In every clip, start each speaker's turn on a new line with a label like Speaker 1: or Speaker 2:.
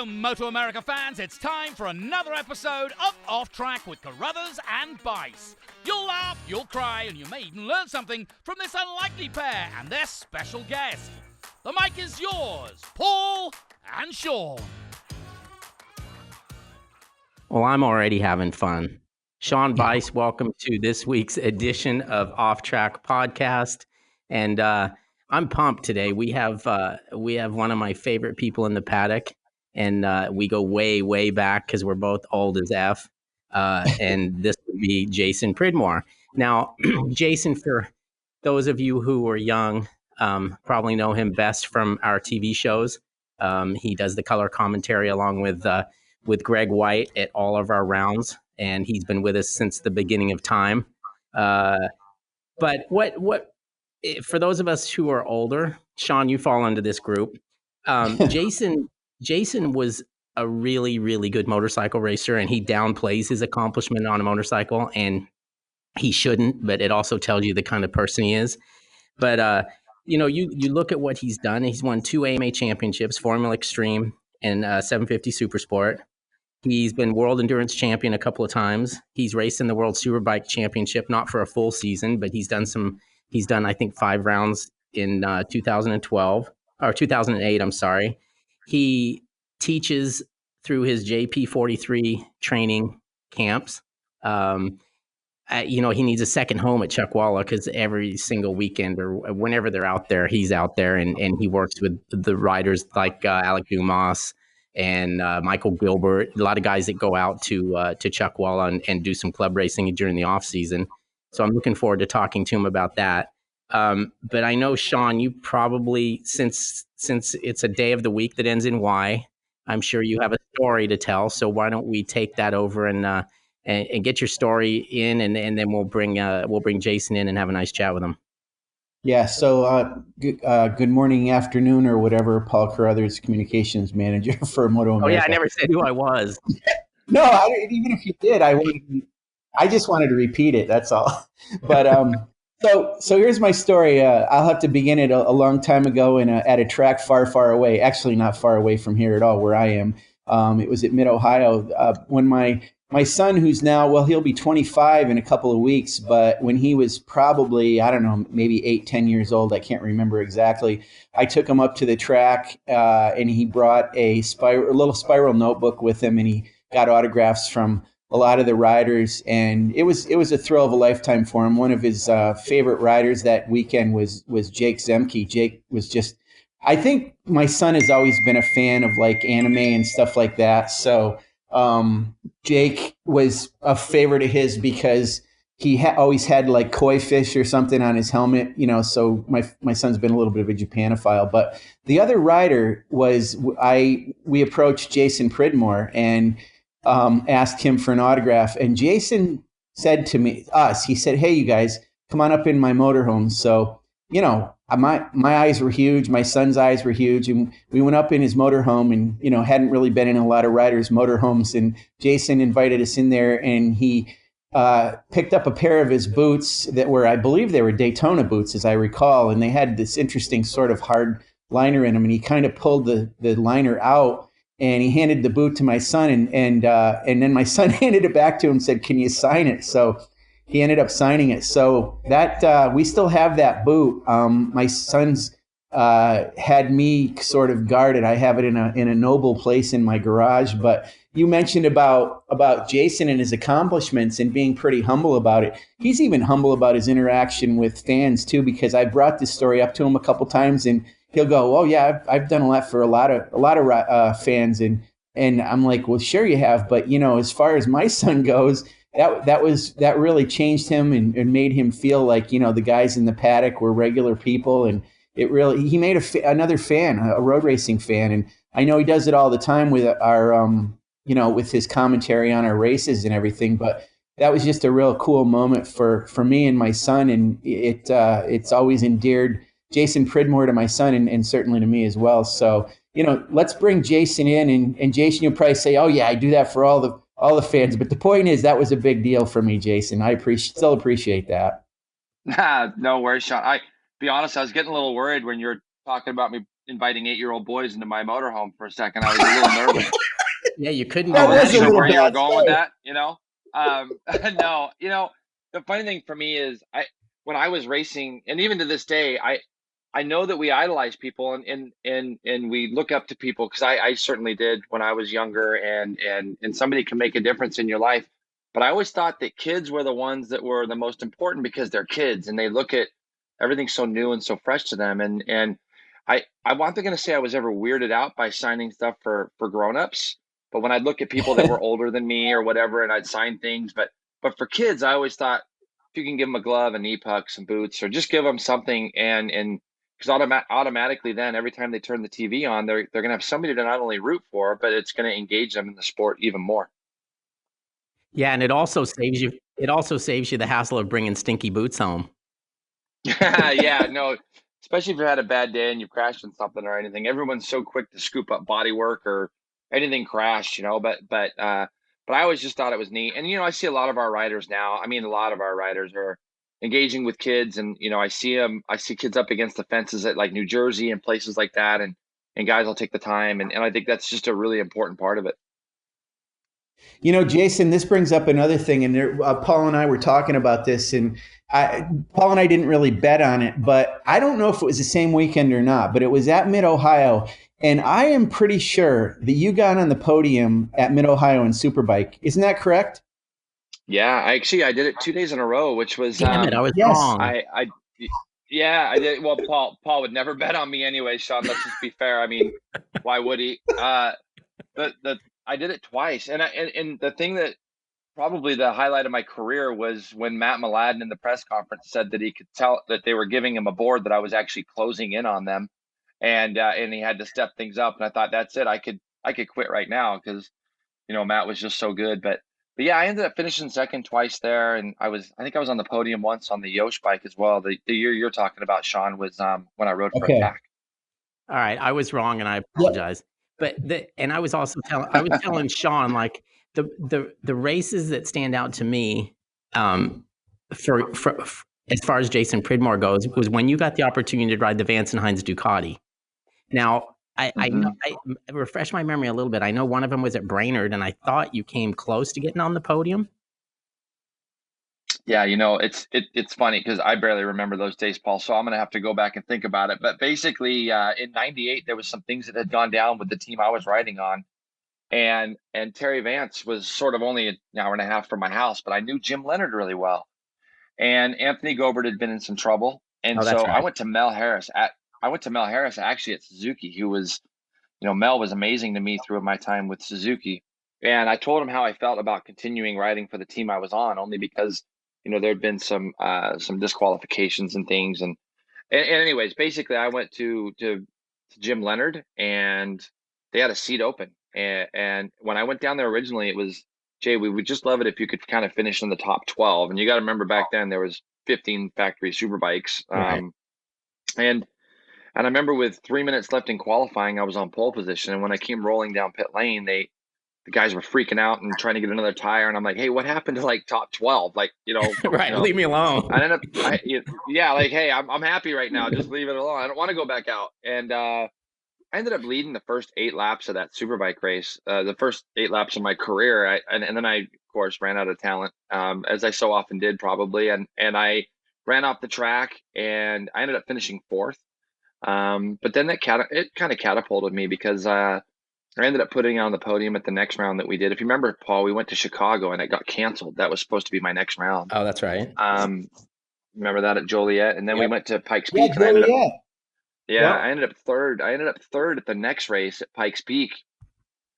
Speaker 1: Hello, MotoAmerica fans. It's time for another episode of Off Track with Carruthers and Bice. You'll laugh, you'll cry, and you may even learn something from this unlikely pair and their special guest. The mic is yours, Paul and Sean.
Speaker 2: Well, I'm already having fun. Sean Bice, welcome to this week's edition of Off Track Podcast. And I'm pumped today. We have one of my favorite people in the paddock, and we go way, way back because we're both old as F. And this would be Jason Pridmore. Now, Jason, for those of you who are young, probably know him best from our TV shows. He does the color commentary along with Greg White at all of our rounds, and he's been with us since the beginning of time. But what for those of us who are older, Sean, you fall into this group. Jason was a really, really good motorcycle racer, and he downplays his accomplishment on a motorcycle, and he shouldn't, but it also tells you the kind of person he is. But, you look at what he's done. He's won 2 AMA championships, Formula Extreme and 750 Supersport. He's been World Endurance Champion a couple of times. He's raced in the World Superbike Championship, not for a full season, but he's done, I think, 5 rounds in 2012 or 2008. I'm sorry. He teaches through his JP43 training camps. He needs a second home at Chuckwalla because every single weekend or whenever they're out there, he's out there and he works with the riders like Alec Dumas and Michael Gilbert, a lot of guys that go out to Chuckwalla and do some club racing during the off season. So I'm looking forward to talking to him about that. But I know, Sean, you probably, since it's a day of the week that ends in Y, I'm sure you have a story to tell. So why don't we take that over and get your story in, and then we'll bring Jason in and have a nice chat with him.
Speaker 3: Yeah. So good morning, afternoon, or whatever. Paul Carruthers, communications manager for MotoAmerica.
Speaker 2: Oh yeah, I never said who I was.
Speaker 3: No, even if you did, I just wanted to repeat it. That's all. But so here's my story. I'll have to begin it a long time ago at a track far, far away. Actually, not far away from here at all, where I am. It was at Mid-Ohio when my son, who's now, well, he'll be 25 in a couple of weeks, but when he was probably, I don't know, maybe 8-10 years old, I can't remember exactly, I took him up to the track and he brought a little spiral notebook with him, and he got autographs from a lot of the riders, and it was a thrill of a lifetime for him. One of his favorite riders that weekend was Jake Zemke. Jake was just, I think my son has always been a fan of like anime and stuff like that, so Jake was a favorite of his because he always had like koi fish or something on his helmet, so my son's been a little bit of a Japanophile. But the other rider was, we approached Jason Pridmore and asked him for an autograph, and Jason said to he said, "Hey, you guys, come on up in my motorhome." So, my eyes were huge. My son's eyes were huge. And we went up in his motorhome and, hadn't really been in a lot of riders' motorhomes. And Jason invited us in there, and he picked up a pair of his boots that were, I believe they were Daytona boots, as I recall. And they had this interesting sort of hard liner in them. And he kind of pulled the liner out, and he handed the boot to my son. And then my son handed it back to him and said, "Can you sign it?" So he ended up signing it. So that we still have that boot. My son's had me sort of guarded. I have it in a noble place in my garage. But you mentioned about Jason and his accomplishments and being pretty humble about it. He's even humble about his interaction with fans too, because I brought this story up to him a couple times, and he'll go, "Oh yeah, I've done a lot for a lot of fans," and I'm like, "Well, sure you have, but as far as my son goes." That really changed him and made him feel like, the guys in the paddock were regular people. And he made another fan, a road racing fan. And I know he does it all the time with our, with his commentary on our races and everything. But that was just a real cool moment for me and my son. And it's always endeared Jason Pridmore to my son and certainly to me as well. So, let's bring Jason in, and Jason, you'll probably say, "Oh yeah, I do that for all the fans." But the point is, that was a big deal for me, Jason. I still appreciate that.
Speaker 4: No worries, Sean. Be honest, I was getting a little worried when you were talking about me, inviting 8-year-old boys into my motorhome for a second. I was a little nervous.
Speaker 2: Yeah, you couldn't.
Speaker 3: That
Speaker 4: I
Speaker 3: was
Speaker 4: wasn't
Speaker 3: a
Speaker 4: sure
Speaker 3: little
Speaker 4: where you were
Speaker 3: bad
Speaker 4: going with
Speaker 3: story.
Speaker 4: that, No, the funny thing for me is when I was racing, and even to this day, I know that we idolize people and we look up to people, because I certainly did when I was younger, and somebody can make a difference in your life. But I always thought that kids were the ones that were the most important, because they're kids and they look at everything so new and so fresh to them. And I'm not going to say I was ever weirded out by signing stuff for grown-ups, but when I'd look at people that were older than me or whatever, and I'd sign things, but for kids, I always thought, if you can give them a glove, a knee puck, some boots, or just give them something, and because automatically then every time they turn the TV on, they're going to have somebody to not only root for, but it's going to engage them in the sport even more.
Speaker 2: Yeah, and it also saves you. It also saves you the hassle of bringing stinky boots home.
Speaker 4: Yeah, no, especially if you had a bad day and you've crashed in something or anything. Everyone's so quick to scoop up body work or anything crashed, But I always just thought it was neat. And I see a lot of our riders now. I mean, a lot of our riders are engaging with kids, and I see kids up against the fences at like New Jersey and places like that, and guys will take the time, and I think that's just a really important part of it.
Speaker 3: Jason, this brings up another thing, and Paul and I were talking about this, and Paul and I didn't really bet on it, but I don't know if it was the same weekend or not, but it was at Mid-Ohio, and I am pretty sure that you got on the podium at Mid-Ohio in Superbike. Isn't that correct?
Speaker 4: Yeah, I did it 2 days in a row, which was
Speaker 2: Damn it, I was
Speaker 3: Yes.
Speaker 2: wrong.
Speaker 4: Yeah, I did. Well, Paul would never bet on me anyway, Sean. Let's just be fair. I mean, why would he? I did it twice, and the thing that probably the highlight of my career was when Matt Mladen in the press conference said that he could tell that they were giving him a board, that I was actually closing in on them, and he had to step things up. And I thought, that's it. I could quit right now, because Matt was just so good. But yeah, I ended up finishing second twice there, and I think I was on the podium once on the Yosh bike as well. The year you're talking about, Sean, was when I rode for
Speaker 3: Okay.
Speaker 4: Attack.
Speaker 2: All right, I was wrong, and I apologize. But I was also telling Sean, like, the races that stand out to me, for as far as Jason Pridmore goes, was when you got the opportunity to ride the Vance and Hines Ducati. Now, I know, I refresh my memory a little bit. I know one of them was at Brainerd, and I thought you came close to getting on the podium.
Speaker 4: Yeah, it's funny because I barely remember those days, Paul. So I'm going to have to go back and think about it. But basically, in '98, there was some things that had gone down with the team I was riding on, and Terry Vance was sort of only an hour and a half from my house, but I knew Jim Leonard really well, and Anthony Gobert had been in some trouble, and
Speaker 2: Oh, that's
Speaker 4: so
Speaker 2: right.
Speaker 4: I went to Mel Harris actually at Suzuki, who was, Mel was amazing to me through my time with Suzuki, and I told him how I felt about continuing riding for the team I was on, only because there'd been some disqualifications and things, and anyways, basically I went to Jim Leonard, and they had a seat open, and when I went down there originally, it was, Jay, we would just love it if you could kind of finish in the top 12, and you got to remember back then there was 15 factory Superbikes,
Speaker 2: Right.
Speaker 4: and I remember with 3 minutes left in qualifying, I was on pole position, and when I came rolling down pit lane, the guys were freaking out and trying to get another tire, and I'm like, hey, what happened to like top 12? Like,
Speaker 2: Right, leave me alone.
Speaker 4: I ended up, like, hey, I'm happy right now. Just leave it alone. I don't want to go back out. And I ended up leading the first 8 laps of that Superbike race, the first 8 laps of my career. And then I, of course, ran out of talent, as I so often did probably. And I ran off the track, and I ended up finishing 4th. But then it kind of catapulted me, because I ended up putting on the podium at the next round that we did. If you remember, Paul, we went to Chicago and it got canceled. That was supposed to be my next round.
Speaker 2: Oh, that's right.
Speaker 4: Remember that at Joliet, and then we went to Pikes
Speaker 3: Yeah,
Speaker 4: Peak. And
Speaker 3: Joliet.
Speaker 4: I ended up third. I ended up third at the next race at Pikes Peak,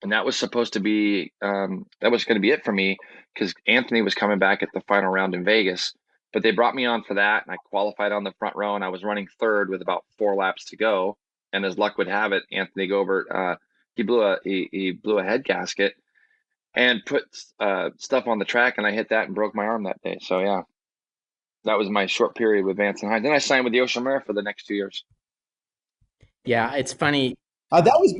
Speaker 4: and that was supposed to be that was going to be it for me, because Anthony was coming back at the final round in Vegas. But they brought me on for that, and I qualified on the front row, and I was running third with about 4 laps to go. And as luck would have it, Anthony Gobert, he blew a head gasket and put stuff on the track, and I hit that and broke my arm that day. So yeah, that was my short period with Vance and Hines. Then I signed with MotoAmerica for the next 2 years.
Speaker 2: Yeah, it's funny.
Speaker 3: That was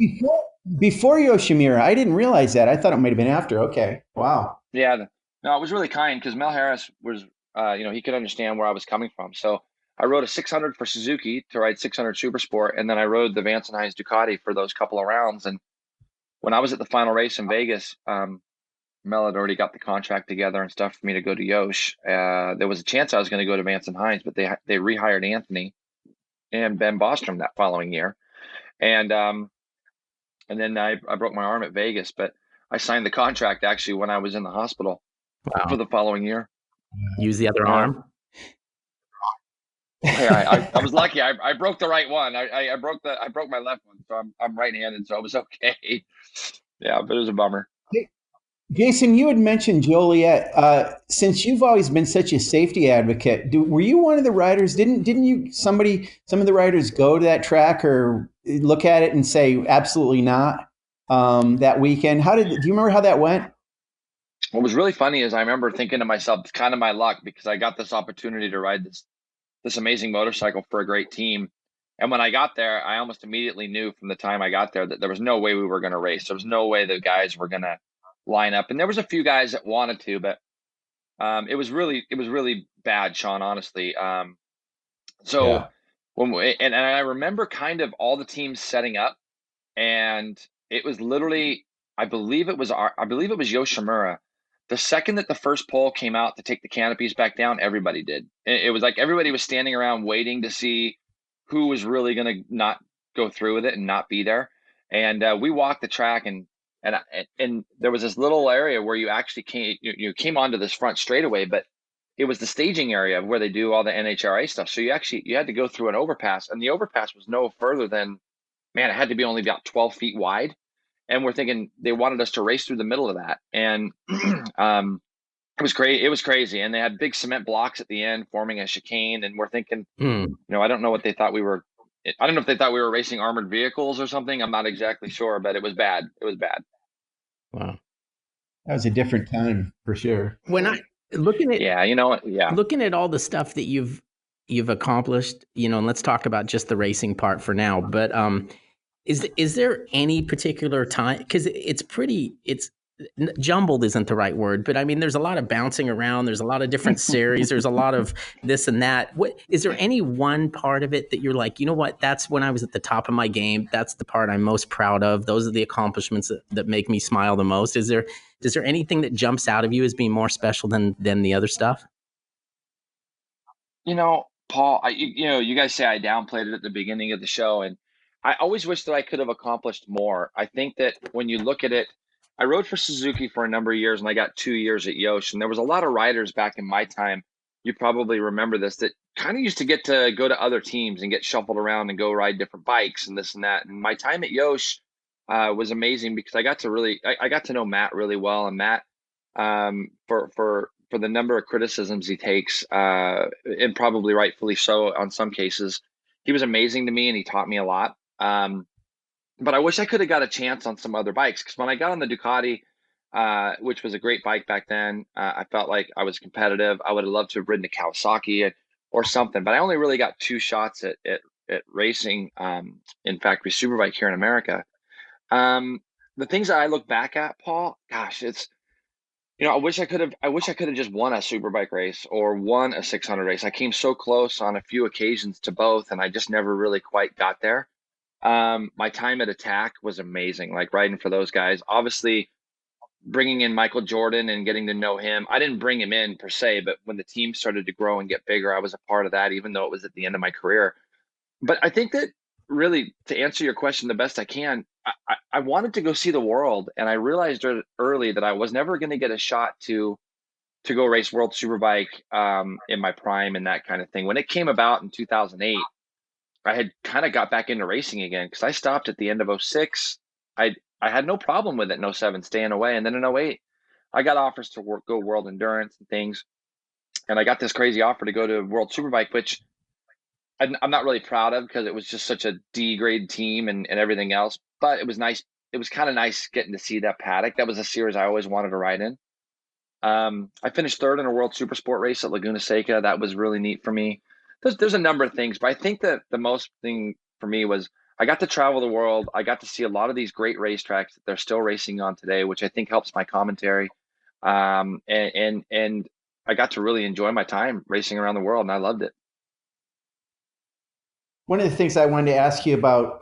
Speaker 3: before Yoshimura. I didn't realize that. I thought it might have been after. Okay. Wow.
Speaker 4: Yeah, no, it was really kind, because Mel Harris was, he could understand where I was coming from. So I rode a 600 for Suzuki to ride 600 Super Sport, and then I rode the Vance and Hines Ducati for those couple of rounds. And when I was at the final race in Vegas, Mel had already got the contract together and stuff for me to go to Yosh. There was a chance I was going to go to Vance and Hines, but they rehired Anthony and Ben Bostrom that following year. And then I broke my arm at Vegas, but I signed the contract actually when I was in the hospital for the following year.
Speaker 2: Use the other arm.
Speaker 4: Hey, I was lucky. I broke the right one. I broke my left one, so I'm right-handed, so it was okay. Yeah, but it was a bummer.
Speaker 3: Jason, you had mentioned Joliet. Since you've always been such a safety advocate, were you one of the riders? Didn't you? Some of the riders go to that track or look at it and say absolutely not that weekend? Do you remember how that went?
Speaker 4: What was really funny is I remember thinking to myself, it's kind of my luck because I got this opportunity to ride this amazing motorcycle for a great team. And when I got there, I almost immediately knew from the time I got there that there was no way we were going to race. There was no way the guys were going to line up. And there was a few guys that wanted to, but it was really bad, Sean, honestly. And I remember kind of all the teams setting up, and it was literally, I believe it was Yoshimura. The second that the first pole came out to take the canopies back down, everybody did. It was like everybody was standing around waiting to see who was really going to not go through with it and not be there. And we walked the track, and there was this little area where you actually came onto this front straightaway, but it was the staging area where they do all the NHRA stuff. So you had to go through an overpass, and the overpass was no further than, man, it had to be only about 12 feet wide. And we're thinking they wanted us to race through the middle of that. And it was crazy. It was crazy. And they had big cement blocks at the end forming a chicane. And we're thinking, I don't know what they thought we were. I don't know if they thought we were racing armored vehicles or something. I'm not exactly sure, but it was bad. It was bad.
Speaker 2: Wow.
Speaker 3: That was a different time for sure.
Speaker 2: When I looking at all the stuff that you've accomplished, and let's talk about just the racing part for now, but is there any particular time, because it's jumbled isn't the right word, but I mean there's a lot of bouncing around, there's a lot of different series, there's a lot of this and that. What is there any one part of it that you're like, you know what, that's when I was at the top of my game, that's the part I'm most proud of, those are the accomplishments that make me smile the most? Is there anything that jumps out of you as being more special than the other stuff?
Speaker 4: Paul, you guys say I downplayed it at the beginning of the show, and I always wish that I could have accomplished more. I think that when you look at it, I rode for Suzuki for a number of years, and I got 2 years at Yosh. And there was a lot of riders back in my time, you probably remember this, that kind of used to get to go to other teams and get shuffled around and go ride different bikes and this and that. And my time at Yosh was amazing because I got to know Matt really well. And Matt, for the number of criticisms he takes, and probably rightfully so on some cases, he was amazing to me and he taught me a lot. But I wish I could have got a chance on some other bikes, because when I got on the Ducati, which was a great bike back then, I felt like I was competitive. I would have loved to have ridden a Kawasaki or something, but I only really got 2 shots at racing in factory Superbike here in America. The things that I look back at, Paul, gosh, it's, I wish I could have just won a Superbike race or won a 600 race. I came so close on a few occasions to both, and I just never really quite got there. My time at Attack was amazing, like riding for those guys. Obviously, bringing in Michael Jordan and getting to know him. I didn't bring him in per se, but when the team started to grow and get bigger, I was a part of that, even though it was at the end of my career. But I think that really, to answer your question the best I can, I wanted to go see the world, and I realized early that I was never going to get a shot to go race World Superbike in my prime and that kind of thing. When it came about in 2008, I had kind of got back into racing again, because I stopped at the end of 06. I had no problem with it in 07 staying away. And then in 08, I got offers to go World Endurance and things. And I got this crazy offer to go to World Superbike, which I'm not really proud of, because it was just such a D grade team and everything else. But it was nice. It was kind of nice getting to see that paddock. That was a series I always wanted to ride in. I finished 3rd in a World Supersport race at Laguna Seca. That was really neat for me. There's a number of things, but I think that the most thing for me was I got to travel the world. I got to see a lot of these great racetracks that they're still racing on today, which I think helps my commentary. And I got to really enjoy my time racing around the world, and I loved it.
Speaker 3: one of the things I wanted to ask you about,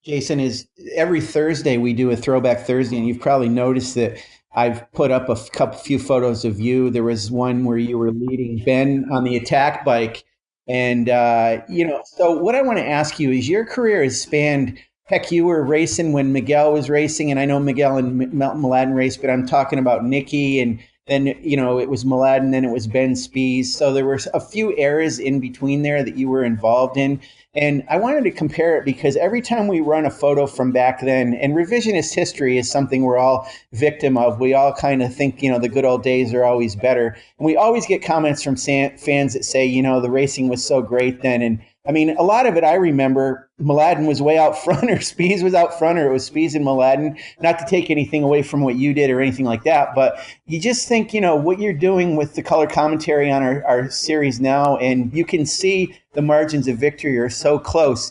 Speaker 3: Jason, is every Thursday we do a Throwback Thursday, and you've probably noticed that I've put up a few photos of you. There was one where you were leading Ben on the attack bike, and So what I want to ask you is, your career has spanned. Heck, you were racing when Miguel was racing, and I know Miguel and Mladen raced, but I'm talking about Nicky, and then it was Mladen, then it was Ben Spies. So there were a few eras in between there that you were involved in. And I wanted to compare it because every time we run a photo from back then, and revisionist history is something we're all victim of. We all kind of think, the good old days are always better. And we always get comments from fans that say, the racing was so great then. And I mean, a lot of it I remember, Mladen was way out front, or Spies was out front, or it was Spies and Mladen. Not to take anything away from what you did or anything like that, but you just think, what you're doing with the color commentary on our series now, and you can see the margins of victory are so close.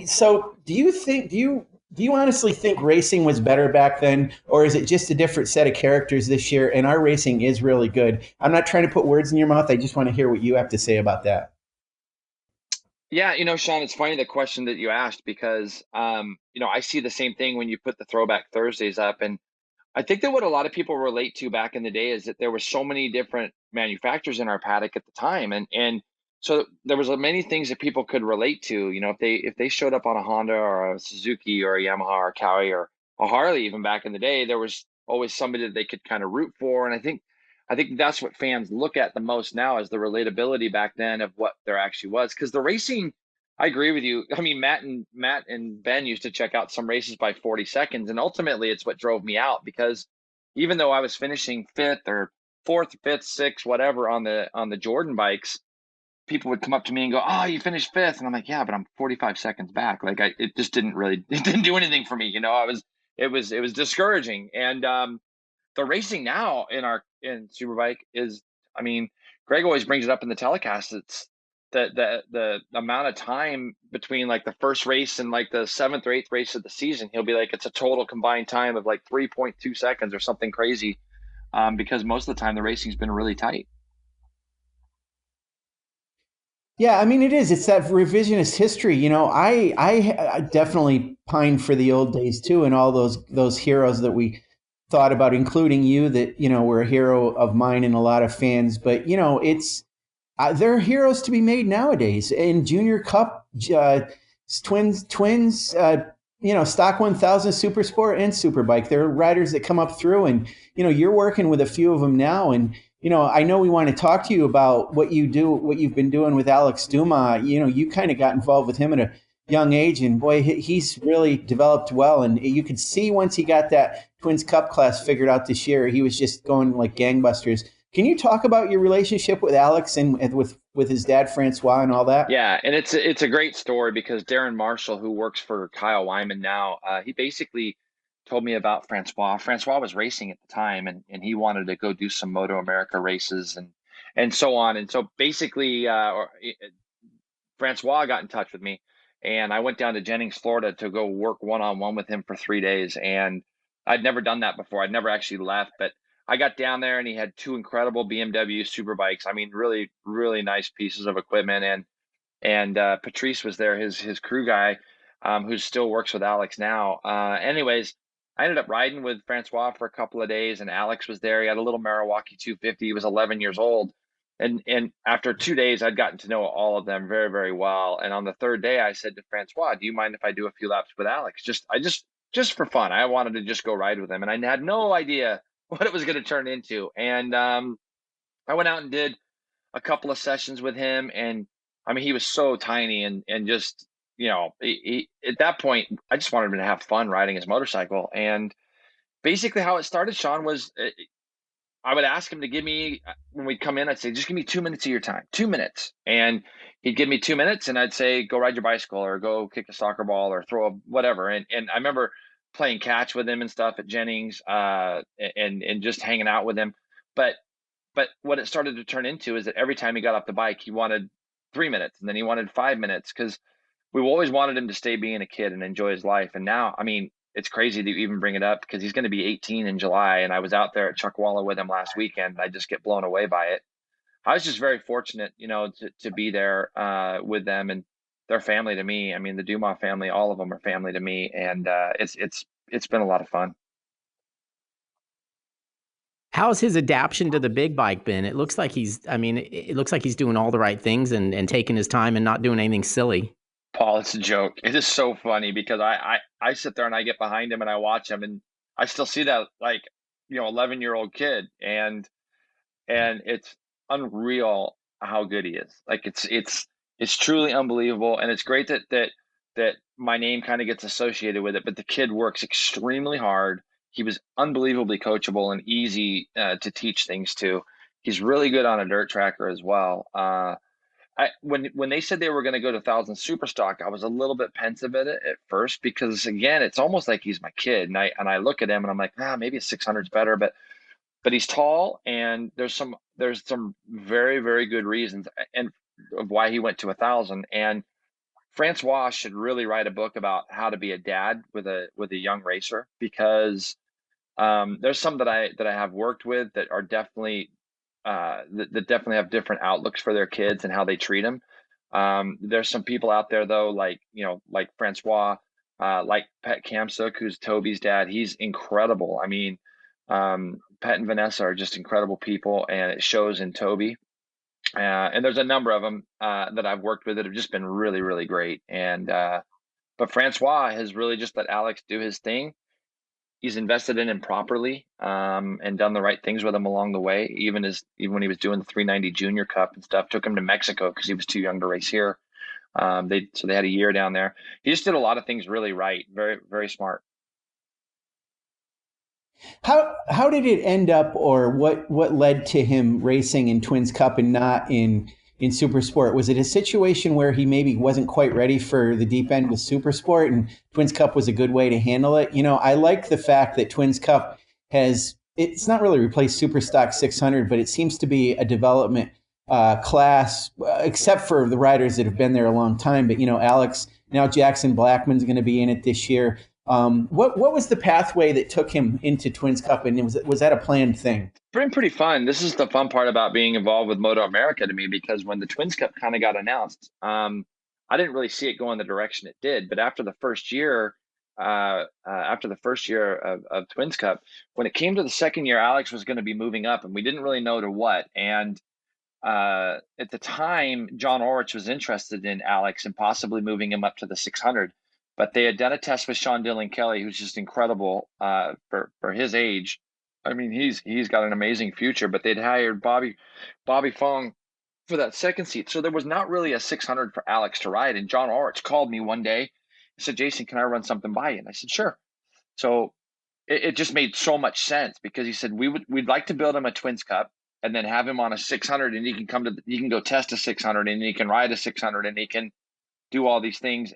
Speaker 3: So do you honestly think racing was better back then, or is it just a different set of characters this year? And our racing is really good. I'm not trying to put words in your mouth. I just want to hear what you have to say about that.
Speaker 4: Yeah, Sean, it's funny the question that you asked because, I see the same thing when you put the Throwback Thursdays up. And I think that what a lot of people relate to back in the day is that there were so many different manufacturers in our paddock at the time. And so there was many things that people could relate to, if they showed up on a Honda or a Suzuki or a Yamaha or a Cowie or a Harley, even back in the day, there was always somebody that they could kind of root for. And I think that's what fans look at the most now, is the relatability back then of what there actually was. Because the racing, I agree with you. I mean, Matt and Ben used to check out some races by 40 seconds, and ultimately it's what drove me out, because even though I was finishing fifth or fourth, fifth, sixth, whatever on the Jordan bikes, people would come up to me and go, "Oh, you finished fifth," and I'm like, "Yeah, but I'm 45 seconds back." Like, it just didn't really, it didn't do anything for me. It was discouraging. And the racing now in Superbike is, I mean, Greg always brings it up in the telecast. It's the amount of time between like the first race and like the seventh or eighth race of the season. He'll be like, it's a total combined time of like 3.2 seconds or something crazy, because most of the time the racing's been really tight.
Speaker 3: Yeah, I mean, it is. It's that revisionist history. I definitely pine for the old days too, and all those heroes that we thought about, including you, that were a hero of mine and a lot of fans. But it's there are heroes to be made nowadays in Junior Cup, twins. Stock 1000, Super Sport, and Superbike. There are riders that come up through, and you're working with a few of them now, and I know we want to talk to you about what you've been doing with Alex Dumas. You kind of got involved with him at a young age, and boy, he's really developed well. And you could see once he got that Twins Cup class figured out this year, he was just going like gangbusters. Can you talk about your relationship with Alex and with his dad, Francois, and all that?
Speaker 4: Yeah, and it's a great story, because Darren Marshall, who works for Kyle Wyman now, he basically told me about Francois. Francois was racing at the time, and he wanted to go do some MotoAmerica races and so on. And so basically, Francois got in touch with me, and I went down to Jennings, Florida, to go work one-on-one with him for 3 days. And I'd never done that before. I'd never actually left, but I got down there and he had two incredible BMW Superbikes. I mean, really, really nice pieces of equipment. And Patrice was there, his crew guy, who still works with Alex now. Anyways, I ended up riding with Francois for a couple of days, and Alex was there. He had a little Milwaukee 250. He was 11 years old. And after 2 days, I'd gotten to know all of them very, very well. And on the third day, I said to Francois, "Do you mind if I do a few laps with Alex? Just for fun. I wanted to just go ride with him." And I had no idea what it was going to turn into. And I went out and did a couple of sessions with him, and I mean, he was so tiny, and just, at that point, I just wanted him to have fun riding his motorcycle. And basically how it started, Sean, was I would ask him to give me, when we'd come in, I'd say, "Just give me 2 minutes of your time, 2 minutes." And he'd give me 2 minutes, and I'd say, "Go ride your bicycle, or go kick a soccer ball, or throw a whatever." And I remember playing catch with him and stuff at Jennings, and just hanging out with him. But what it started to turn into is that every time he got off the bike, he wanted 3 minutes, and then he wanted 5 minutes, because we always wanted him to stay being a kid and enjoy his life. And now, I mean, it's crazy to even bring it up, because he's going to be 18 in July. And I was out there at Chuckwalla with him last weekend. I just get blown away by it. I was just very fortunate, to be there with them. And they're family to me. I mean, the Dumas family, all of them are family to me, and it's been a lot of fun.
Speaker 2: How's his adaptation to the big bike been? It looks like it looks like he's doing all the right things and taking his time and not doing anything silly.
Speaker 4: Paul, it's a joke. It is so funny because I sit there and I get behind him and I watch him, and I still see that, like, 11-year-old kid, and it's unreal how good he is. Like, it's truly unbelievable, and it's great that my name kind of gets associated with it. But the kid works extremely hard. He was unbelievably coachable and easy to teach things to. He's really good on a dirt tracker as well. When they said they were going to go to 1,000 super stock, I was a little bit pensive at it at first, because again, it's almost like he's my kid, and I look at him and I'm like, maybe a 600 is better, but he's tall, and there's some very, very good reasons and of why he went to 1,000. And Francois should really write a book about how to be a dad with a young racer, because there's some that I have worked with that are definitely that definitely have different outlooks for their kids and how they treat them. There's some people out there though, like like Francois, like Pet Kamsuk, who's Toby's dad. He's incredible. I mean, Pet and Vanessa are just incredible people, and it shows in Toby. And there's a number of them that I've worked with that have just been really, really great. And but Francois has really just let Alex do his thing. He's invested in him properly, and done the right things with him along the way. Even when he was doing the 390 Junior Cup and stuff, took him to Mexico because he was too young to race here. They had a year down there. He just did a lot of things really right. Very, very smart.
Speaker 3: How did it end up, or what led to him racing in Twins Cup and not in Super Sport? Was it a situation where he maybe wasn't quite ready for the deep end with Super Sport, and Twins Cup was a good way to handle it? I like the fact that Twins Cup it's not really replaced Super Stock 600, but it seems to be a development class, except for the riders that have been there a long time. But Alex, now Jackson Blackman's going to be in it this year. What was the pathway that took him into Twins Cup, and was that a planned thing?
Speaker 4: It's been pretty fun. This is the fun part about being involved with MotoAmerica to me, because when the Twins Cup kind of got announced, I didn't really see it going the direction it did. But after the first year, of Twins Cup, when it came to the second year, Alex was going to be moving up, and we didn't really know to what. And at the time, John Orich was interested in Alex and possibly moving him up to the 600. But they had done a test with Sean Dillon Kelly, who's just incredible for his age. I mean, he's got an amazing future. But they'd hired Bobby Fong for that second seat, so there was not really a 600 for Alex to ride. And John Orich called me one day. He said, "Jason, can I run something by you?" And I said, "Sure." So it just made so much sense, because he said we'd like to build him a Twins Cup and then have him on a 600, and he can go test a 600, and he can ride a 600, and he can do all these things,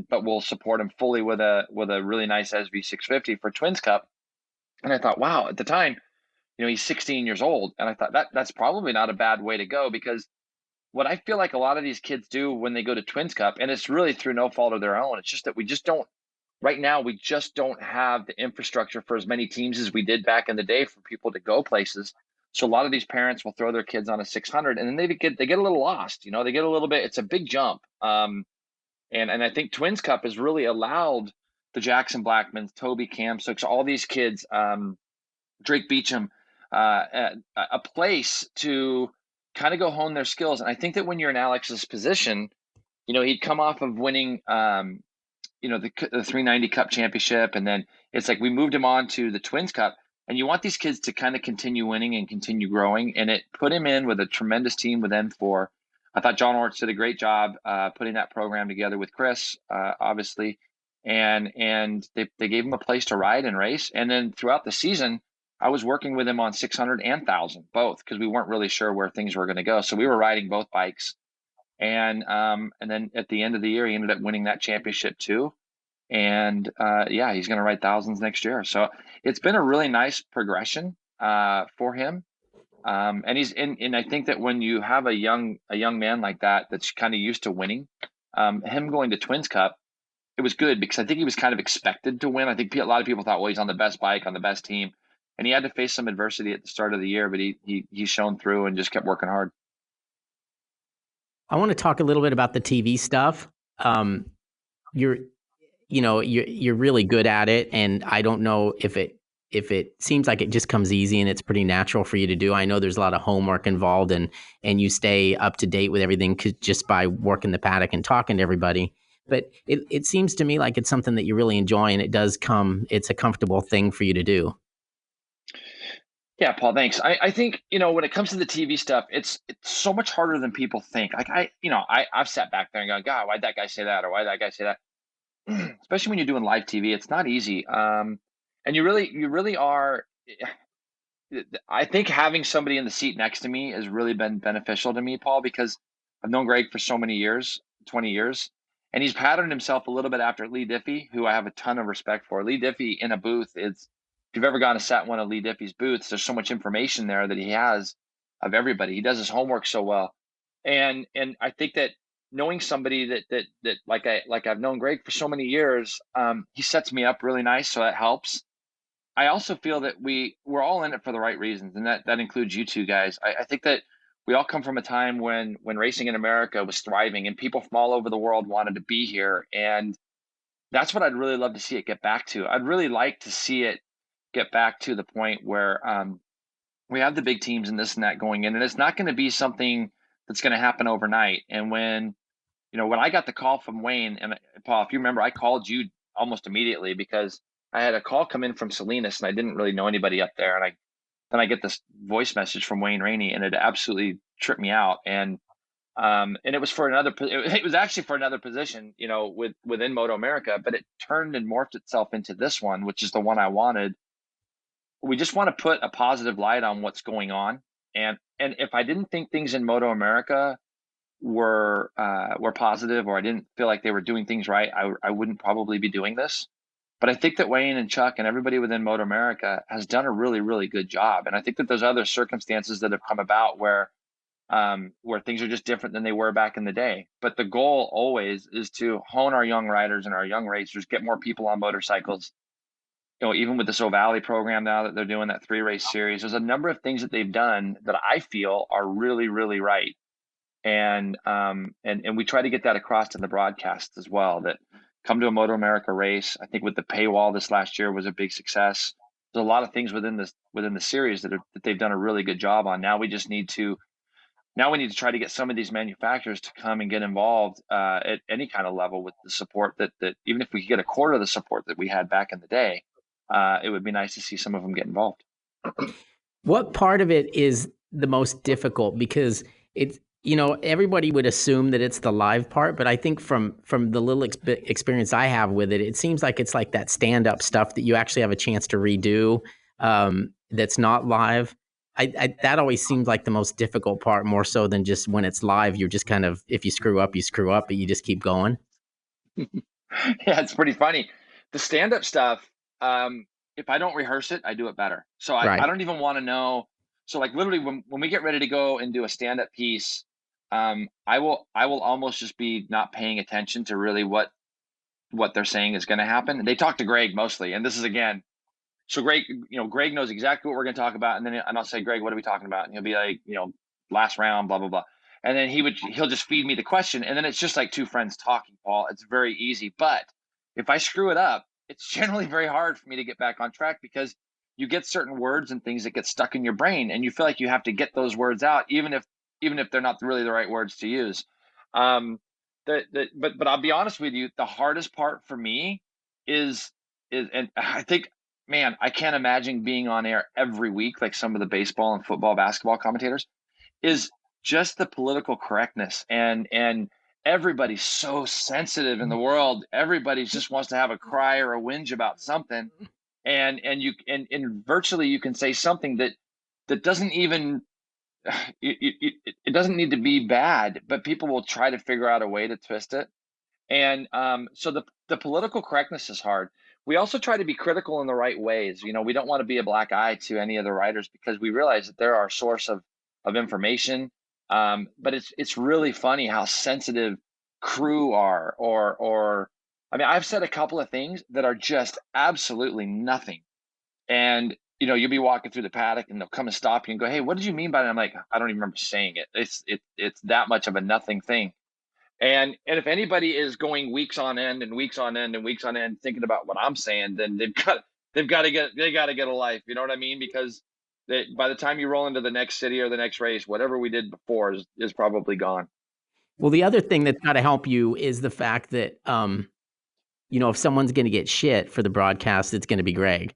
Speaker 4: but we'll support him fully with a really nice SV650 for Twins Cup. And I thought, wow, at the time, he's 16 years old, and I thought that's probably not a bad way to go, because what I feel like a lot of these kids do when they go to Twins Cup, and it's really through no fault of their own, it's just that we just don't have the infrastructure for as many teams as we did back in the day for people to go places. So a lot of these parents will throw their kids on a 600, and then they get a little lost. They get a little bit. It's a big jump. And I think Twins Cup has really allowed the Jackson Blackmans, Toby Kamsuks, all these kids, Drake Beecham, a place to kind of go hone their skills. And I think that when you're in Alex's position, he'd come off of winning, the 390 Cup Championship, and then it's like we moved him on to the Twins Cup. And you want these kids to kind of continue winning and continue growing. And it put him in with a tremendous team with M4. I thought John Orich did a great job putting that program together with Chris, obviously, and they gave him a place to ride and race. And then throughout the season, I was working with him on 600 and 1,000, both, because we weren't really sure where things were going to go. So we were riding both bikes, and then at the end of the year, he ended up winning that championship too. And he's going to ride thousands next year. So it's been a really nice progression for him. And he's in, and I think that when you have a young man like that, that's kind of used to winning, him going to Twins Cup, it was good, because I think he was kind of expected to win. I think a lot of people thought, well, he's on the best bike, on the best team, and he had to face some adversity at the start of the year, but he's shown through and just kept working hard.
Speaker 2: I want to talk a little bit about the TV stuff. um, you're you're really good at it, and I don't know if it seems like it just comes easy and it's pretty natural for you to do. I know there's a lot of homework involved, and you stay up to date with everything just by working the paddock and talking to everybody. But it seems to me like it's something that you really enjoy, and it's a comfortable thing for you to do.
Speaker 4: Yeah, Paul, thanks. I think, when it comes to the TV stuff, it's so much harder than people think. Like I've sat back there and gone, God, why'd that guy say that? Or why'd that guy say that? Especially when you're doing live TV, it's not easy. And you really are. I think having somebody in the seat next to me has really been beneficial to me, Paul, because I've known Greg for so many years, 20 years, and he's patterned himself a little bit after Lee Diffie, who I have a ton of respect for. Lee Diffie in a booth, if you've ever gone to sat in one of Lee Diffie's booths, there's so much information there that he has of everybody. He does his homework so well. And I think that knowing somebody that like I've known Greg for so many years, he sets me up really nice, so that helps. I also feel that we're all in it for the right reasons, and that includes you two guys. I think that we all come from a time when racing in America was thriving and people from all over the world wanted to be here, and that's what I'd really love to see it get back to. I'd really like to see it get back to the point where we have the big teams and this and that going in, and it's not going to be something that's going to happen overnight. And when I got the call from Wayne, and Paul, if you remember, I called you almost immediately because I had a call come in from Salinas and I didn't really know anybody up there. And then I get this voice message from Wayne Rainey, and it absolutely tripped me out. And it was it was actually for another position, within MotoAmerica, but it turned and morphed itself into this one, which is the one I wanted. We just want to put a positive light on what's going on. And if I didn't think things in MotoAmerica were positive, or I didn't feel like they were doing things right, I wouldn't probably be doing this. But I think that Wayne and Chuck and everybody within MotoAmerica has done a really, really good job. And I think that there's other circumstances that have come about where things are just different than they were back in the day. But the goal always is to hone our young riders and our young racers, get more people on motorcycles. Even with this O'Valley program now that they're doing, that 3-race series, there's a number of things that they've done that I feel are really, really right. And we try to get that across in the broadcast as well, that come to a MotoAmerica race. I think with the paywall this last year was a big success. There's a lot of things within the series that they've done a really good job on. Now we need to try to get some of these manufacturers to come and get involved at any kind of level with the support that even if we could get a quarter of the support that we had back in the day, it would be nice to see some of them get involved.
Speaker 2: What part of it is the most difficult? Because it's, everybody would assume that it's the live part, but I think from the little experience I have with it, it seems like it's like that stand-up stuff that you actually have a chance to redo, that's not live. That always seems like the most difficult part, more so than just when it's live. You're just kind of, if you screw up, but you just keep going.
Speaker 4: Yeah, it's pretty funny. The stand-up stuff, if I don't rehearse it, I do it better. So I don't even want to know. So like literally when we get ready to go and do a stand-up piece, I will almost just be not paying attention to really what they're saying is going to happen. And they talk to Greg mostly. And this is, again, so Greg knows exactly what we're going to talk about. And I'll say, Greg, what are we talking about? And he'll be like, last round, blah, blah, blah. And then he'll just feed me the question. And then it's just like two friends talking, Paul. It's very easy. But if I screw it up, it's generally very hard for me to get back on track, because you get certain words and things that get stuck in your brain, and you feel like you have to get those words out, even if they're not really the right words to use. But I'll be honest with you, the hardest part for me is, and I think, man, I can't imagine being on air every week like some of the baseball and football, basketball commentators, is just the political correctness. And everybody's so sensitive in the world. Everybody just wants to have a cry or a whinge about something. And virtually you can say something that doesn't even, it doesn't need to be bad, but people will try to figure out a way to twist it. And so the political correctness is hard. We also try to be critical in the right ways. We don't want to be a black eye to any of the writers, because we realize that they're our source of information. But it's really funny how sensitive crew are, or I mean, I've said a couple of things that are just absolutely nothing. And you'll be walking through the paddock and they'll come and stop you and go, "Hey, what did you mean by that?" I'm like, "I don't even remember saying it." It's that much of a nothing thing. And if anybody is going weeks on end and weeks on end and weeks on end thinking about what I'm saying, then they got to get a life. You know what I mean? Because by the time you roll into the next city or the next race, whatever we did before is probably gone.
Speaker 2: Well, the other thing that's got to help you is the fact that, if someone's going to get shit for the broadcast, it's going to be Greg.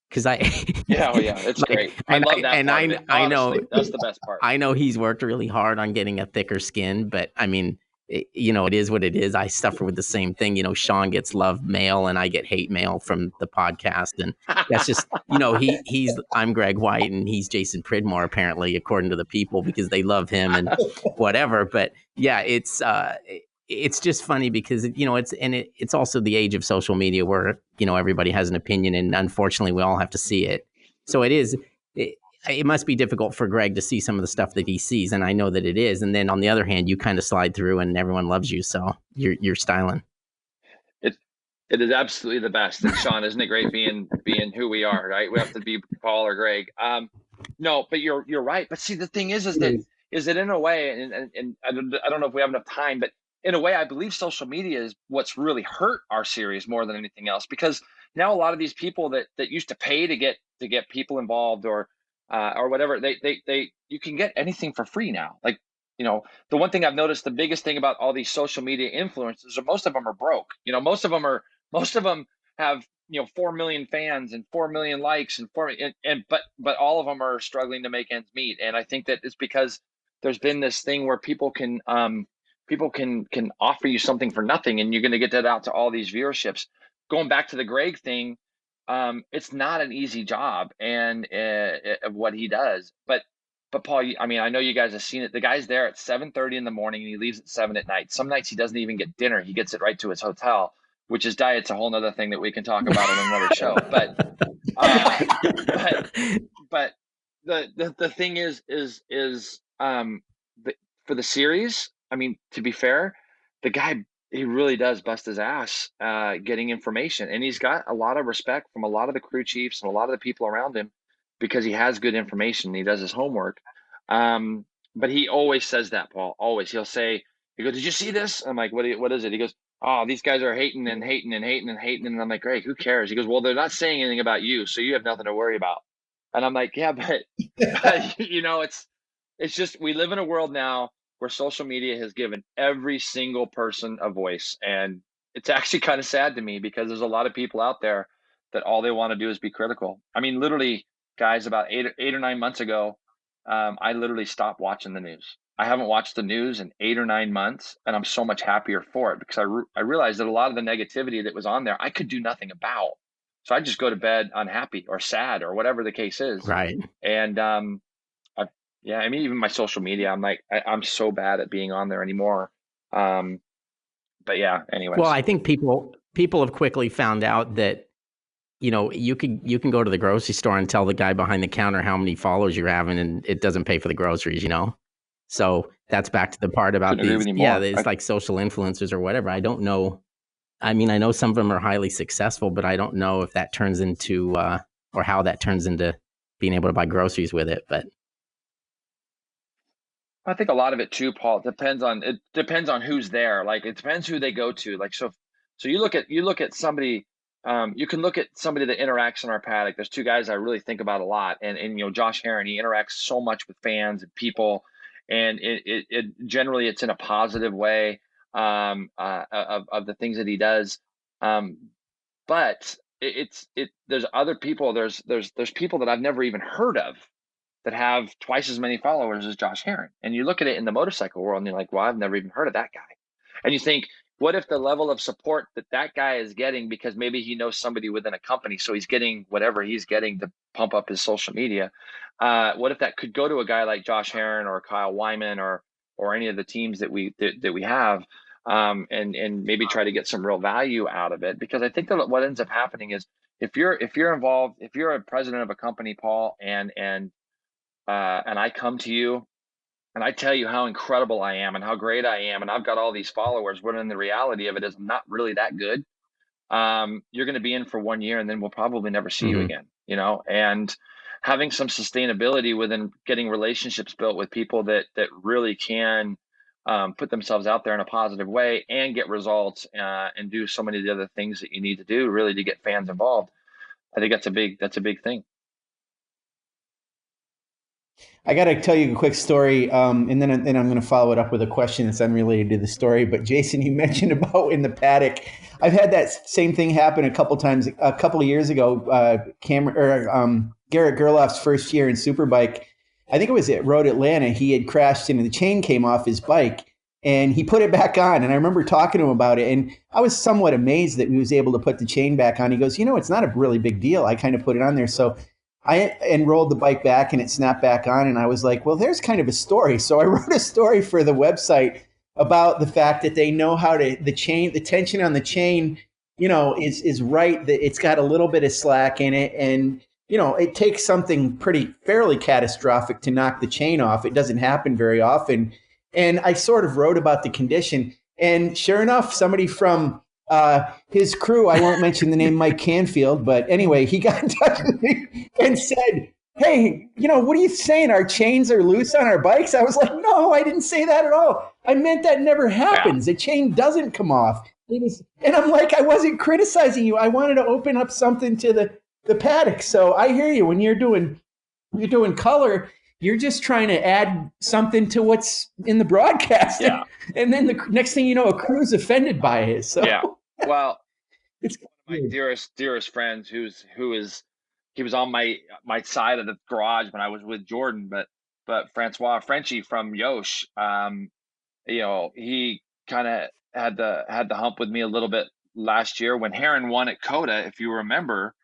Speaker 2: Because
Speaker 4: it's great. I love that part of it.
Speaker 2: I
Speaker 4: Honestly,
Speaker 2: know
Speaker 4: that's the best part.
Speaker 2: I know he's worked really hard on getting a thicker skin, but I mean, it is what it is. I suffer with the same thing. Sean gets love mail and I get hate mail from the podcast, and that's just I'm Greg White and he's Jason Pridmore apparently, according to the people, because they love him and whatever. But yeah, it's just funny because it's also the age of social media where everybody has an opinion, and unfortunately we all have to see it. So it must be difficult for Greg to see some of the stuff that he sees, and I know that it is. And then on the other hand, you kind of slide through and everyone loves you, so you're styling.
Speaker 4: It is absolutely the best. And Sean, isn't it great being who we are, right? We have to be Paul or Greg. No, but you're right. But see, the thing is that in a way, and I don't know if we have enough time, but in a way, I believe social media is what's really hurt our series more than anything else, because now a lot of these people that used to pay to get people involved or whatever, you can get anything for free now. Like, the one thing I've noticed, the biggest thing about all these social media influencers, most of them are broke. Most of them have 4 million fans and 4 million likes but all of them are struggling to make ends meet. And I think that it's because there's been this thing where people can offer you something for nothing, and you're going to get that out to all these viewerships. Going back to the Greg thing, it's not an easy job and of what he does. But Paul, I mean, I know you guys have seen it. The guy's there at 7:30 in the morning and he leaves at 7 at night. Some nights he doesn't even get dinner. He gets it right to his hotel, which is diet's a whole nother thing that we can talk about on another show. But the thing is for the series, I mean, to be fair, the guy, he really does bust his ass getting information, and he's got a lot of respect from a lot of the crew chiefs and a lot of the people around him because he has good information. He does his homework. But he always says that, Paul, always. He goes, did you see this? I'm like, what is it? He goes, oh, these guys are hating and hating and hating and hating. And I'm like, Greg, who cares? He goes, well, they're not saying anything about you, so you have nothing to worry about. And I'm like, yeah, but it's just, we live in a world now where social media has given every single person a voice. And it's actually kind of sad to me because there's a lot of people out there that all they want to do is be critical. I mean, literally, guys, about eight or 9 months ago, I literally stopped watching the news. I haven't watched the news in 8 or 9 months, and I'm so much happier for it because I realized that a lot of the negativity that was on there, I could do nothing about. So I just go to bed unhappy or sad or whatever the case is.
Speaker 2: Right.
Speaker 4: And I mean, even my social media, I'm like, I'm so bad at being on there anymore. But yeah, anyways.
Speaker 2: Well, I think people have quickly found out that, you can go to the grocery store and tell the guy behind the counter how many followers you're having, and it doesn't pay for the groceries, So that's back to the part about these. Yeah, it's like social influencers or whatever. I don't know. I mean, I know some of them are highly successful, but I don't know if that turns into or how that turns into being able to buy groceries with it. But
Speaker 4: I think a lot of it too, Paul, depends on who's there. Like, it depends who they go to. Like, so you look at somebody, you can look at somebody that interacts in our paddock. There's two guys I really think about a lot. And Josh Herron, he interacts so much with fans and people, and it generally it's in a positive way of the things that he does. But there's other people, there's people that I've never even heard of that have twice as many followers as Josh Herron. And you look at it in the motorcycle world and you're like, well, I've never even heard of that guy. And you think, what if the level of support that guy is getting, because maybe he knows somebody within a company, so he's getting whatever he's getting to pump up his social media. What if that could go to a guy like Josh Herron or Kyle Wyman or any of the teams that we have, and maybe try to get some real value out of it? Because I think that what ends up happening is if you're involved, if you're a president of a company, Paul, and I come to you and I tell you how incredible I am and how great I am, and I've got all these followers, when the reality of it is I'm not really that good, you're going to be in for 1 year and then we'll probably never see you again, and having some sustainability within getting relationships built with people that really can put themselves out there in a positive way and get results, and do so many of the other things that you need to do really to get fans involved. I think that's a big thing.
Speaker 3: I got to tell you a quick story, and then I'm going to follow it up with a question that's unrelated to the story. But Jason, you mentioned about in the paddock. I've had that same thing happen a couple times. A couple of years ago, Garrett Gerloff's first year in Superbike, I think it was at Road Atlanta, he had crashed and the chain came off his bike. And he put it back on. And I remember talking to him about it. And I was somewhat amazed that he was able to put the chain back on. He goes, it's not a really big deal. I kind of put it on there. So I enrolled the bike back and it snapped back on. And I was like, well, there's kind of a story. So I wrote a story for the website about the fact that they know how to, the tension on the chain, is right. That it's got a little bit of slack in it. And, it takes something fairly catastrophic to knock the chain off. It doesn't happen very often. And I sort of wrote about the condition. And sure enough, somebody from his crew, I won't mention the name Mike Canfield, but anyway, he got in touch with me and said, hey, what are you saying? Our chains are loose on our bikes? I was like, no, I didn't say that at all. I meant that never happens. The chain doesn't come off. And I'm like, I wasn't criticizing you. I wanted to open up something to the paddock. So I hear you. When you're doing color, you're just trying to add something to what's in the broadcast.
Speaker 4: Yeah.
Speaker 3: And then the next thing you know, a crew's offended by it. So
Speaker 4: yeah. Well,
Speaker 3: it's
Speaker 4: one of my dearest friends he was on my side of the garage when I was with Jordan, but Frenchie from Yosh, he kind of had the hump with me a little bit last year when Heron won at Coda. If you remember,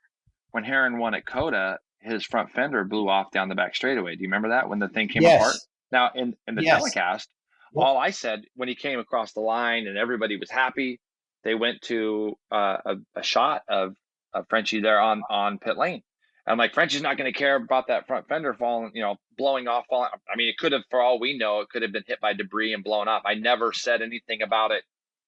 Speaker 4: when Heron won at Coda, his front fender blew off down the back straightaway. Do you remember that when the thing came apart? Now in the telecast, all I said when he came across the line and everybody was happy, they went to a shot of Frenchie there on pit lane. And I'm like, Frenchie's not going to care about that front fender falling, blowing off. I mean, it could have, for all we know, it could have been hit by debris and blown up. I never said anything about it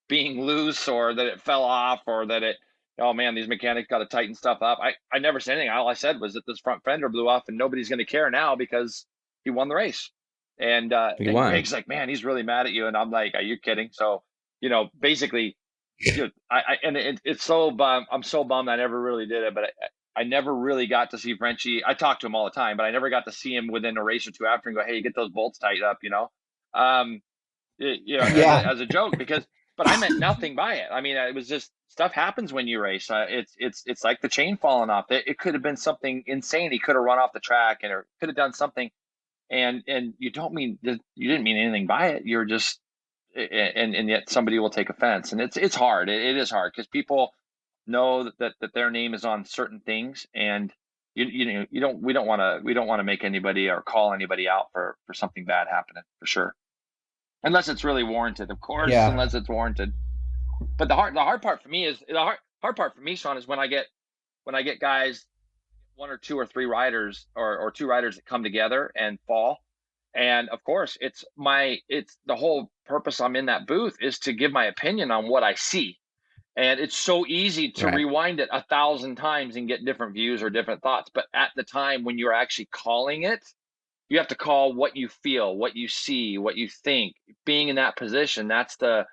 Speaker 4: being loose or that it fell off or that it, oh man, these mechanics got to tighten stuff up. I never said anything. All I said was that this front fender blew off and nobody's going to care now because he won the race. And Greg's like, man, he's really mad at you. And I'm like, are you kidding? So, basically, it's so bummed. I'm so bummed I never really did it, but I never really got to see Frenchie. I talk to him all the time, but I never got to see him within a race or two after and go, hey, get those bolts tightened up, as a joke, but I meant nothing by it. I mean, it was just stuff happens when you race. It's like the chain falling off. It could have been something insane. He could have run off the track or could have done something. And you didn't mean anything by it. You're just, and yet somebody will take offense, and it's hard. It is hard because people know that their name is on certain things, and we don't want to make anybody or call anybody out for something bad happening, for sure, unless it's really warranted, of course. Unless it's warranted. But the hard part for me, Sean, is when I get guys, one or two or three riders or two riders that come together and fall. And of course, it's the whole purpose I'm in that booth is to give my opinion on what I see. And it's so easy to rewind it 1,000 times and get different views or different thoughts. But at the time when you're actually calling it, you have to call what you feel, what you see, what you think. Being in that position, that's the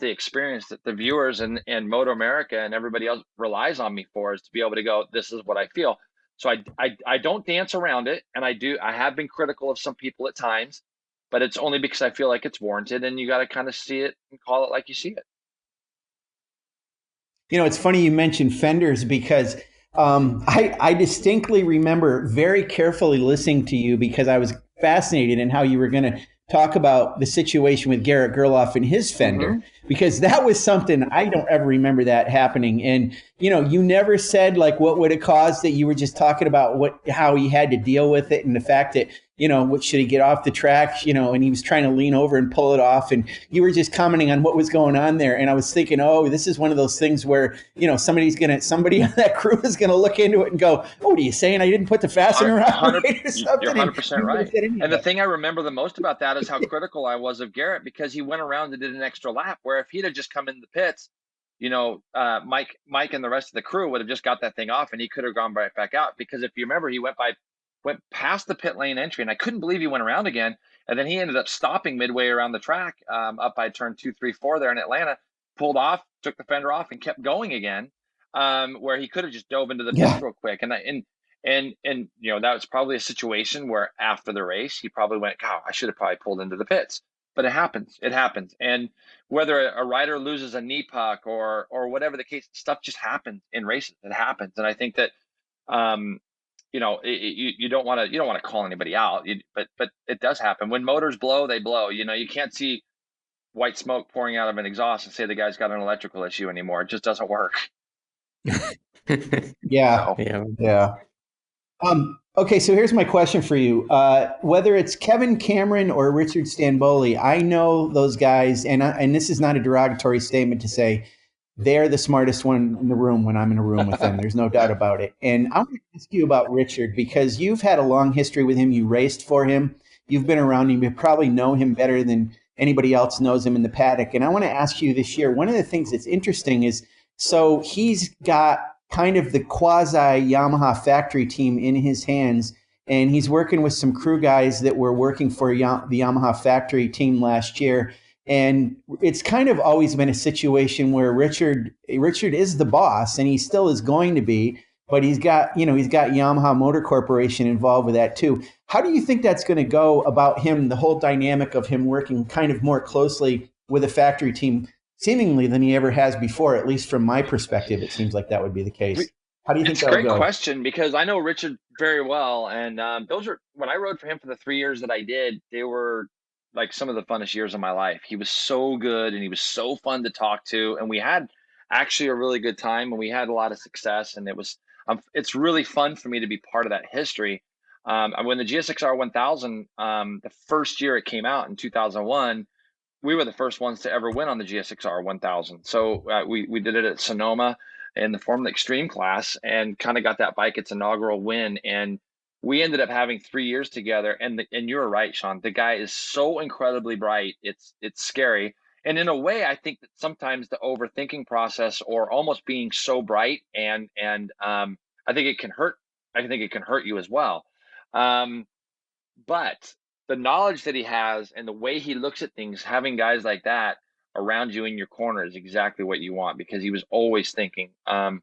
Speaker 4: experience that the viewers and MotoAmerica and everybody else relies on me for, is to be able to go, this is what I feel. So I don't dance around it. And I have been critical of some people at times, but it's only because I feel like it's warranted, and you got to kind of see it and call it like you see it.
Speaker 3: It's funny you mentioned fenders because I distinctly remember very carefully listening to you because I was fascinated in how you were going to talk about the situation with Garrett Gerloff and his fender, because that was something I don't ever remember that happening. And, you never said like what would it cause, that you were just talking about how he had to deal with it and the fact that, what should he get off the track, and he was trying to lean over and pull it off. And you were just commenting on what was going on there. And I was thinking, oh, this is one of those things where, somebody on that crew is going to look into it and go, oh, are you saying I didn't put the fastener on?
Speaker 4: You're 100% right. And the thing I remember the most about that is how critical I was of Garrett, because he went around and did an extra lap, where if he'd have just come in the pits, Mike and the rest of the crew would have just got that thing off and he could have gone right back out. Because if you remember, he went by went past the pit lane entry, and I couldn't believe he went around again. And then he ended up stopping midway around the track, up by turn 2, 3, 4 there in Atlanta, pulled off, took the fender off, and kept going again, where he could have just dove into the pits real quick. And that was probably a situation where after the race, he probably went, God, I should have probably pulled into the pits. But it happens. It happens. And whether a rider loses a knee puck or whatever the case, stuff just happens in races. It happens. And I think that you don't want to call anybody out, but it does happen. When motors blow, they blow. You can't see white smoke pouring out of an exhaust and say the guy's got an electrical issue anymore. It just doesn't work.
Speaker 3: Yeah. Okay, so here's my question for you. Whether it's Kevin Cameron or Richard Stanboli, I know those guys, and this is not a derogatory statement to say they're the smartest one in the room when I'm in a room with them. There's no doubt about it. And I want to ask you about Richard, because you've had a long history with him. You raced for him. You've been around him. You probably know him better than anybody else knows him in the paddock. And I want to ask you this year, one of the things that's interesting is, so he's got kind of the quasi Yamaha factory team in his hands, and he's working with some crew guys that were working for the Yamaha factory team last year. And it's kind of always been a situation where Richard is the boss, and he still is going to be, but he's got Yamaha Motor Corporation involved with that too. How do you think that's going to go about him, the whole dynamic of him working kind of more closely with a factory team seemingly than he ever has before? At least from my perspective, it seems like that would be the case. How do you think that would go?
Speaker 4: It's a great question, because I know Richard very well, and those are, when I rode for him for the 3 years that I did, they were like some of the funnest years of my life. He was so good, and he was so fun to talk to, and we had actually a really good time, and we had a lot of success, and it's really fun for me to be part of that history. When the GSXR 1000, the first year it came out in 2001, we were the first ones to ever win on the GSXR 1000. So we did it at Sonoma in the Formula Extreme class, and kind of got that bike its inaugural win. And we ended up having 3 years together. And you're right, Sean. The guy is so incredibly bright. It's scary. And in a way, I think that sometimes the overthinking process, or almost being so bright, and I think it can hurt. I think it can hurt you as well. But the knowledge that he has and the way he looks at things, having guys like that around you in your corner is exactly what you want, because he was always thinking. The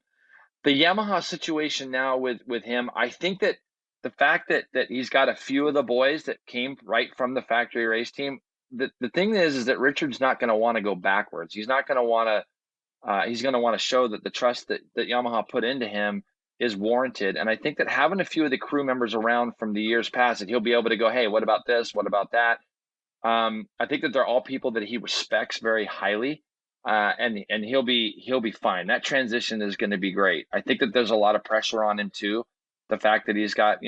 Speaker 4: Yamaha situation now with him, I think that the fact that he's got a few of the boys that came right from the factory race team, the thing is that Richard's not going to want to go backwards. He's not going to want to, he's going to want to show that the trust that Yamaha put into him is warranted. And I think that having a few of the crew members around from the years past, that he'll be able to go, hey, what about this? What about that? I think that they're all people that he respects very highly, and he'll be fine. That transition is going to be great. I think that there's a lot of pressure on him too. The fact that he's got,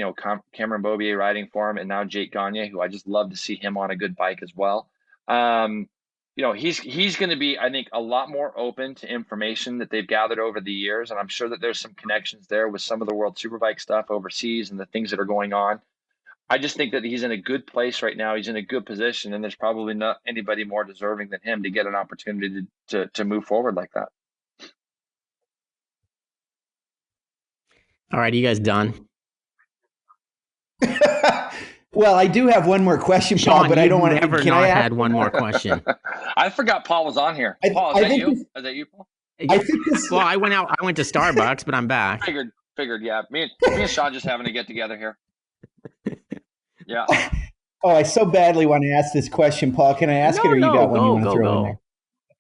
Speaker 4: Cameron Beaubier riding for him, and now Jake Gagne, who I just love to see him on a good bike as well. He's going to be, I think, a lot more open to information that they've gathered over the years. And I'm sure that there's some connections there with some of the World Superbike stuff overseas and the things that are going on. I just think that he's in a good place right now. He's in a good position, and there's probably not anybody more deserving than him to get an opportunity to move forward like that.
Speaker 2: All right, are you guys done?
Speaker 3: Well, I do have one more question, Paul,
Speaker 2: Sean,
Speaker 3: but I don't want to.
Speaker 2: Never
Speaker 3: Can
Speaker 2: not
Speaker 3: I
Speaker 2: had one more question.
Speaker 4: I forgot Paul was on here. Paul, is that you? Is that you, Paul?
Speaker 3: I think this.
Speaker 2: Well, I went to Starbucks, but I'm back.
Speaker 4: Figured. Yeah, me and Sean just having to get together here. Yeah.
Speaker 3: Oh, I so badly want to ask this question, Paul. Can I ask it, or you got one you want to throw in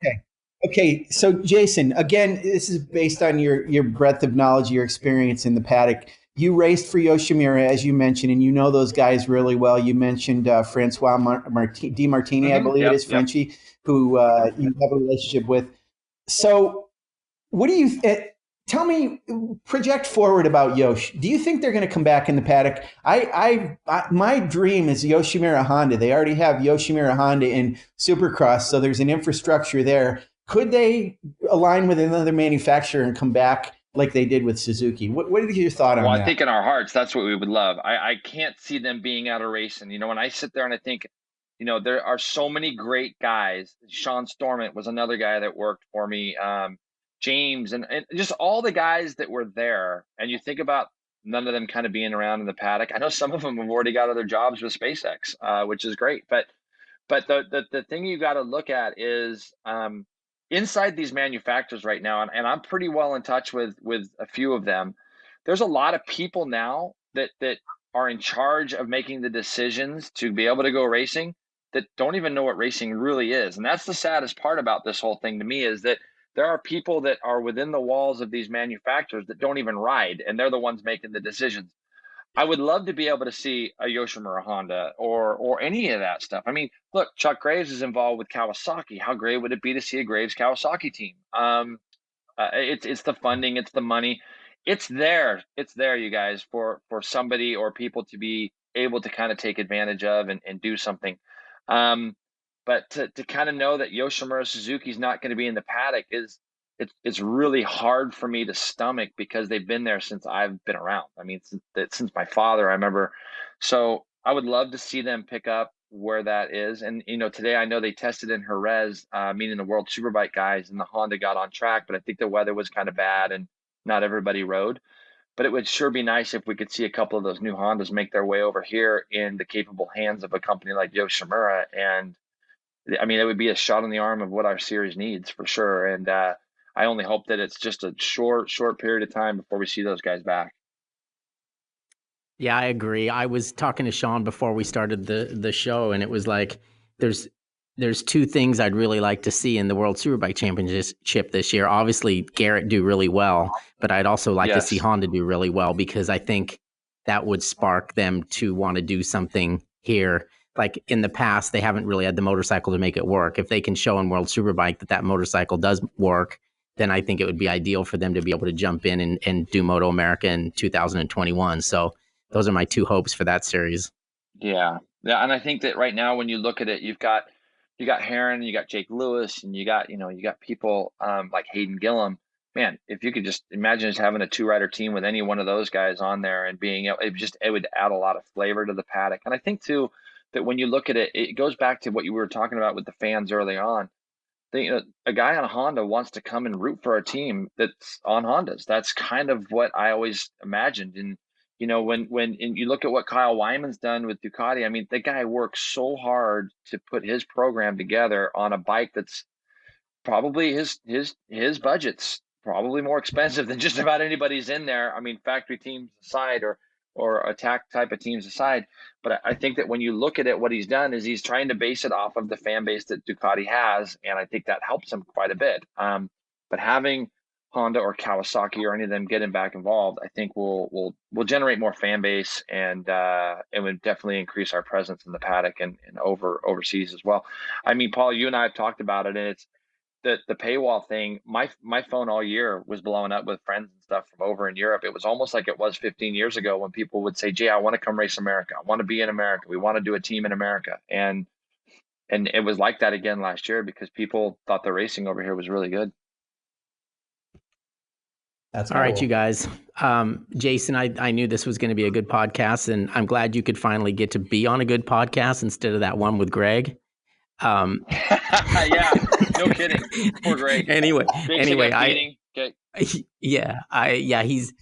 Speaker 3: there? Okay. So, Jason, again, this is based on your breadth of knowledge, your experience in the paddock. You raced for Yoshimura, as you mentioned, and you know those guys really well. You mentioned Francois Di Martini, I believe it is, Frenchie, who you have a relationship with. So what do you tell me, project forward about Yosh. Do you think they're going to come back in the paddock? My dream is Yoshimura Honda. They already have Yoshimura Honda in Supercross, so there's an infrastructure there. Could they align with another manufacturer and come back like they did with Suzuki? What is your thought on that?
Speaker 4: Well, I think in our hearts, that's what we would love. I can't see them being out of racing. When I sit there and I think, there are so many great guys. Sean Stormont was another guy that worked for me. James and just all the guys that were there. And you think about none of them kind of being around in the paddock. I know some of them have already got other jobs with SpaceX, which is great. But the thing you got to look at is inside these manufacturers right now, and I'm pretty well in touch with a few of them. There's a lot of people now that are in charge of making the decisions to be able to go racing that don't even know what racing really is. And that's the saddest part about this whole thing to me, is that there are people that are within the walls of these manufacturers that don't even ride, and they're the ones making the decisions. I would love to be able to see a Yoshimura Honda or any of that stuff. I mean, look, Chuck Graves is involved with Kawasaki. How great would it be to see a Graves Kawasaki team? It's the funding, it's the money, it's there, you guys, for somebody or people to be able to kind of take advantage of and do something. But to kind of know that Yoshimura Suzuki's not going to be in the paddock it's really hard for me to stomach, because they've been there since I've been around. I mean, since my father, I remember. So I would love to see them pick up where that is. And, today I know they tested in Jerez, meaning the World Superbike guys, and the Honda got on track, but I think the weather was kind of bad and not everybody rode. But it would sure be nice if we could see a couple of those new Hondas make their way over here in the capable hands of a company like Yoshimura. And I mean, it would be a shot in the arm of what our series needs for sure. And I only hope that it's just a short period of time before we see those guys back.
Speaker 2: Yeah, I agree. I was talking to Sean before we started the show, and it was like there's two things I'd really like to see in the World Superbike Championship this year. Obviously, Garrett do really well, but I'd also like to see Honda do really well, because I think that would spark them to want to do something here. Like in the past, they haven't really had the motorcycle to make it work. If they can show in World Superbike that motorcycle does work, then I think it would be ideal for them to be able to jump in and do MotoAmerica in 2021. So those are my two hopes for that series.
Speaker 4: Yeah. And I think that right now, when you look at it, you got Heron, you got Jake Lewis, and you got people like Hayden Gillum. Man, if you could just imagine just having a 2-rider team with any one of those guys on there and being it would add a lot of flavor to the paddock. And I think too that when you look at it, it goes back to what you were talking about with the fans early on. A guy on a Honda wants to come and root for a team that's on Hondas. That's kind of what I always imagined. And when you look at what Kyle Wyman's done with Ducati, I mean, the guy works so hard to put his program together on a bike that's probably his budget's probably more expensive than just about anybody's in there. I mean, factory teams aside, or attack type of teams aside. But I think that when you look at it, what he's done is he's trying to base it off of the fan base that Ducati has, and I think that helps him quite a bit. But having Honda or Kawasaki or any of them getting back involved, I think will generate more fan base, and it would definitely increase our presence in the paddock and overseas as well. I mean, Paul, you and I have talked about it, and it's the paywall thing. My phone all year was blowing up with friends and stuff from over in Europe. It was almost like it was 15 years ago when people would say, "Jay, I want to come race America. I want to be in America. We want to do a team in America." And it was like that again last year, because people thought the racing over here was really good.
Speaker 3: That's
Speaker 2: all cool. Right, you guys. Jason, I knew this was going to be a good podcast, and I'm glad you could finally get to be on a good podcast instead of that one with Greg.
Speaker 4: Yeah, no kidding. Poor Greg.
Speaker 2: Anyway,
Speaker 4: okay.
Speaker 2: He's.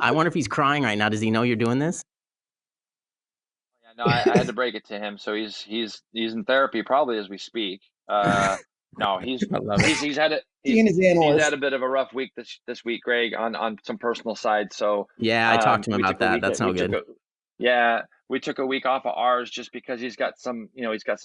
Speaker 2: I wonder if he's crying right now. Does he know you're doing this?
Speaker 4: Yeah, no, I had to break it to him, so he's in therapy probably as we speak. No, he's had a bit of a rough week this week, Greg, on some personal side. So
Speaker 2: yeah, I talked to him about that. That's no good.
Speaker 4: We took a week off of ours just because he's got some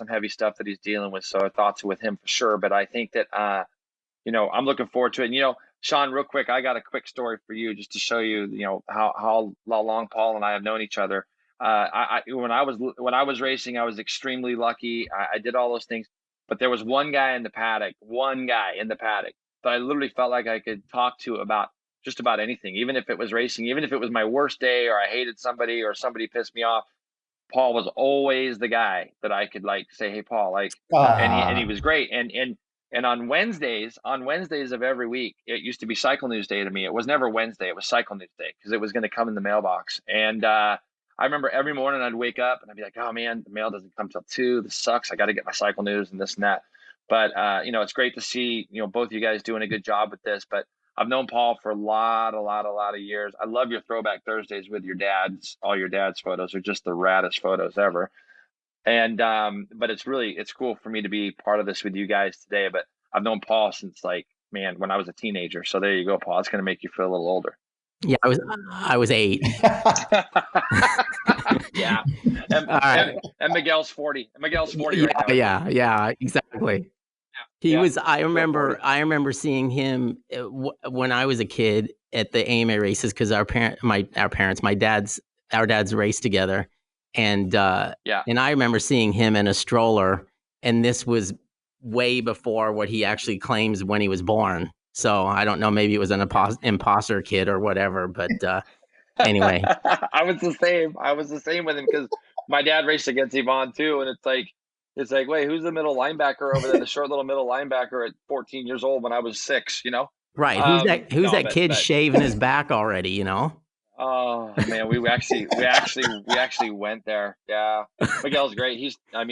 Speaker 4: heavy stuff that he's dealing with. So our thoughts are with him for sure. But I think that, I'm looking forward to it. And, Sean, real quick, I got a quick story for you just to show you, how long Paul and I have known each other. When I was racing, I was extremely lucky. I did all those things, but there was one guy in the paddock that I literally felt like I could talk to about just about anything, even if it was racing, even if it was my worst day or I hated somebody or somebody pissed me off. Paul was always the guy that I could say, "Hey, Paul," and he was great. And on Wednesdays of every week, it used to be Cycle News Day to me. It was never Wednesday. It was Cycle News Day, because it was going to come in the mailbox. And I remember every morning I'd wake up and I'd be like, "Oh man, the mail doesn't come till 2. This sucks. I got to get my Cycle News and this and that." But it's great to see, both of you guys doing a good job with this. But I've known Paul for a lot of years. I love your throwback Thursdays with your dad's. All your dad's photos are just the raddest photos ever. And but it's cool for me to be part of this with you guys today. But I've known Paul since when I was a teenager. So there you go, Paul. It's going to make you feel a little older.
Speaker 2: Yeah, I was 8.
Speaker 4: Yeah. And Miguel's 40. Miguel's 40
Speaker 2: yeah,
Speaker 4: right now.
Speaker 2: Yeah, exactly. He was. I remember seeing him when I was a kid at the AMA races because our dad's raced together, and and I remember seeing him in a stroller, and this was way before what he actually claims when he was born. So I don't know, maybe it was an imposter kid or whatever, but anyway.
Speaker 4: I was the same with him because my dad raced against Yvonne too, and it's like, wait, who's the middle linebacker over there? The short little middle linebacker at 14 years old when I was 6, you know?
Speaker 2: Right. Who's that kid shaving his back already, you know?
Speaker 4: Oh man, we actually went there. Yeah. Miguel's great. I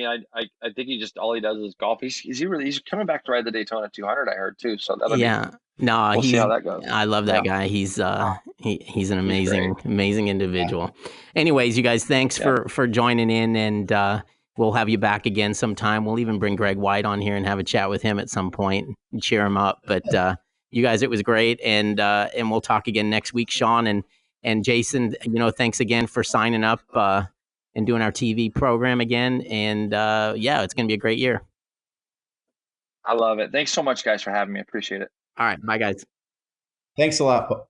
Speaker 4: think all he does is golf. He's coming back to ride the Daytona 200, I heard too. So we'll see how that goes.
Speaker 2: I love that guy. He's an amazing individual. Anyways, you guys, thanks for joining in, and we'll have you back again sometime. We'll even bring Greg White on here and have a chat with him at some point and cheer him up. But you guys, it was great, and we'll talk again next week, Sean and Jason. Thanks again for signing up and doing our TV program again. And it's going to be a great year.
Speaker 4: I love it. Thanks so much, guys, for having me. I appreciate it.
Speaker 2: All right. Bye, guys.
Speaker 3: Thanks a lot.